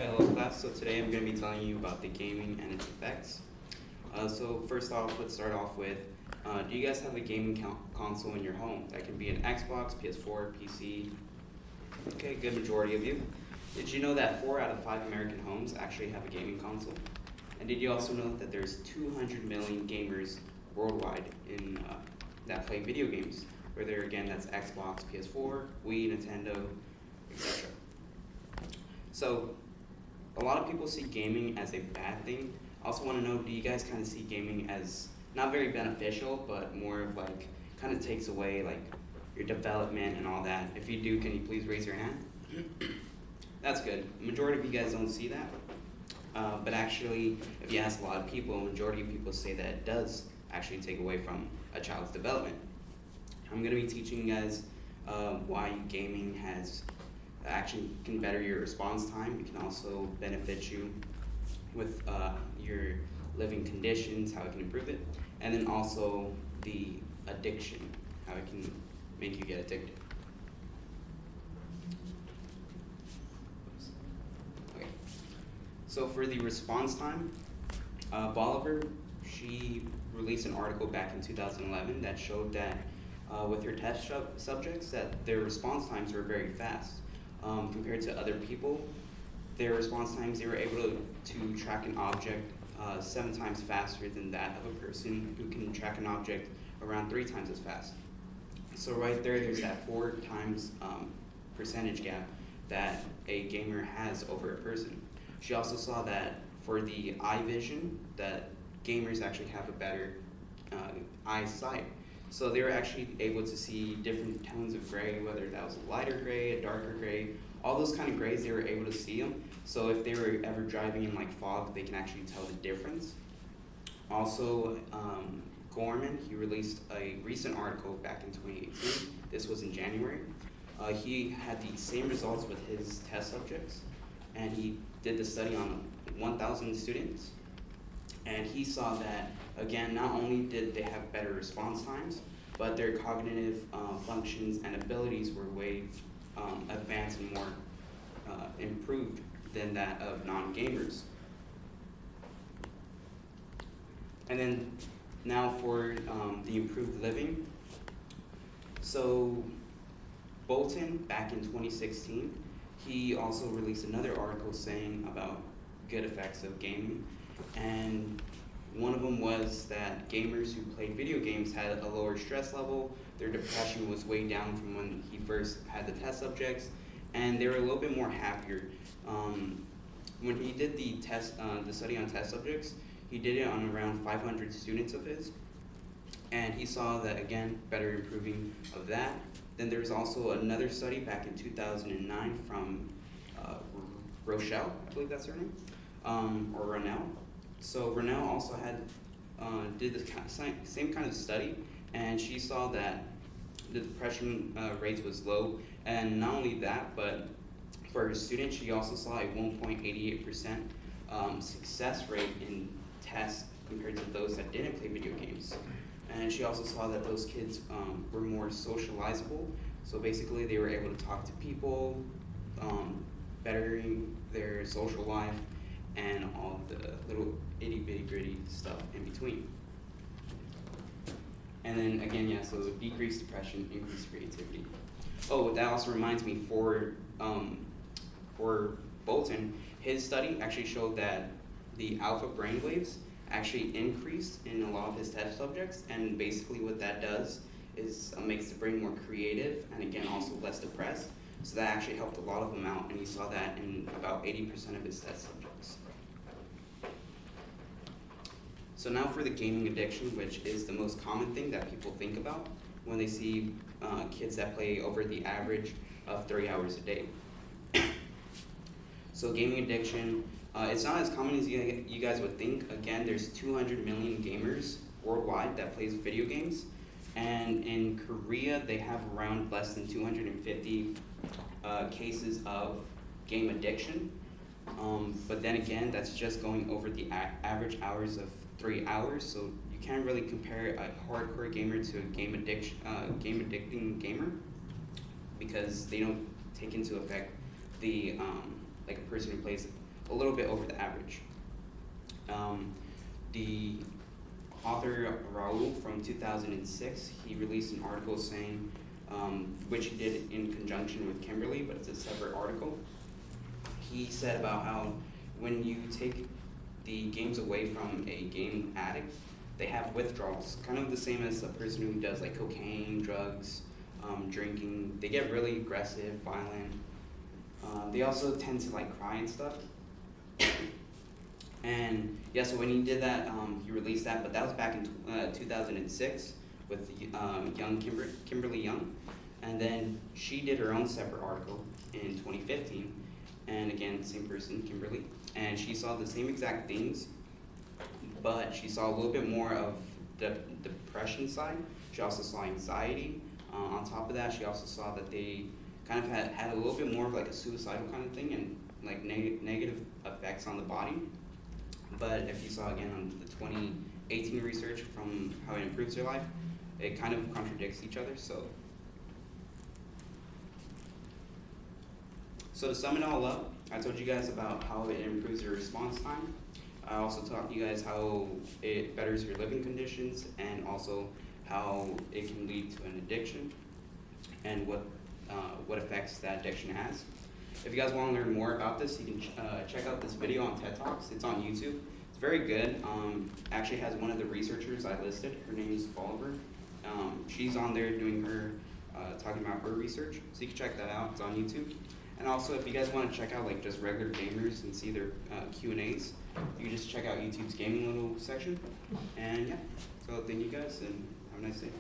Hello class, so today I'm going to be telling you about the gaming and its effects. So first off, let's start off with, do you guys have a gaming console in your home? That can be an Xbox, PS4, PC. Okay, good majority of you. Did you know that 4 out of 5 American homes actually have a gaming console? And did you also know that there's 200 million gamers worldwide that play video games? Whether again that's Xbox, PS4, Wii, Nintendo, etc. So a lot of people see gaming as a bad thing. I also want to know, do you guys kind of see gaming as not very beneficial, but more of like kind of takes away like your development and all that? If you do, can you please raise your hand? That's good. Majority of you guys don't see that. But actually, if you ask a lot of people, a majority of people say that it does actually take away from a child's development. I'm going to be teaching you guys why gaming has actually can better your response time. It can also benefit you with your living conditions, how it can improve it, and then also the addiction, how it can make you get addicted. Okay. So for the response time, Bolivar, she released an article back in 2011 that showed that with her test subjects that their response times were very fast. Compared to other people, their response times, they were able to track an object 7 times faster than that of a person who can track an object around 3 times as fast. So right there's that 4 times percentage gap that a gamer has over a person. She also saw that for the eye vision, that gamers actually have a better eyesight. So they were actually able to see different tones of gray, whether that was a lighter gray, a darker gray, all those kind of grays, they were able to see them. So if they were ever driving in like fog, they can actually tell the difference. Also, Gorman, he released a recent article back in 2018. This was in January. He had the same results with his test subjects, and he did the study on 1,000 students. And he saw that, again, not only did they have better response times, but their cognitive functions and abilities were way advanced and more improved than that of non-gamers. And then now for the improved living. So Bolton, back in 2016, he also released another article saying about good effects of gaming. And one of them was that gamers who played video games had a lower stress level, their depression was way down from when he first had the test subjects, and they were a little bit more happier. When he did the study on test subjects, he did it on around 500 students of his, and he saw that, again, better improving of that. Then there was also another study back in 2009 from Rochelle, I believe that's her name, or Ronell. So Ronell also did the same kind of study, and she saw that the depression rates was low, and not only that, but for her students, she also saw a 1.88% success rate in tests compared to those that didn't play video games. And she also saw that those kids were more socializable, so basically they were able to talk to people, bettering their social life, and all the little itty-bitty gritty stuff in between. And then again, yeah, so decreased depression, increased creativity. Oh, that also reminds me, for Bolton, his study actually showed that the alpha brainwaves actually increased in a lot of his test subjects, and basically what that does is makes the brain more creative, and again, also less depressed. So that actually helped a lot of them out, and he saw that in about 80% of his test subjects. So now for the gaming addiction, which is the most common thing that people think about when they see kids that play over the average of 3 hours a day. So gaming addiction, it's not as common as you guys would think. Again, there's 200 million gamers worldwide that plays video games. And in Korea, they have around less than 250 cases of game addiction. But then again, that's just going over the average hours of 3 hours, so you can't really compare a hardcore gamer to a game addicting gamer, because they don't take into effect the like a person who plays a little bit over the average. The author Raul from 2006, he released an article saying, which he did in conjunction with Kimberly, but it's a separate article. He said about how when you take the games away from a game addict, they have withdrawals, kind of the same as a person who does like cocaine, drugs, drinking. They get really aggressive, violent. They also tend to like cry and stuff. And yeah, so when he did that, he released that, but that was back in 2006 with Kimberly Young. And then she did her own separate article in 2015. And again, same person, Kimberly. And she saw the same exact things, but she saw a little bit more of the depression side. She also saw anxiety. On top of that, she also saw that they kind of had a little bit more of like a suicidal kind of thing and like negative effects on the body. But if you saw again on the 2018 research from how it improves your life, it kind of contradicts each other. So to sum it all up, I told you guys about how it improves your response time. I also taught you guys how it betters your living conditions and also how it can lead to an addiction and what effects that addiction has. If you guys want to learn more about this, you can check out this video on TED Talks. It's on YouTube. It's very good. Actually has one of the researchers I listed. Her name is Bolivar. She's on there doing her, talking about her research. So you can check that out. It's on YouTube. And also, if you guys want to check out like just regular gamers and see their Q&As, you can just check out YouTube's gaming little section. And yeah, so thank you guys and have a nice day.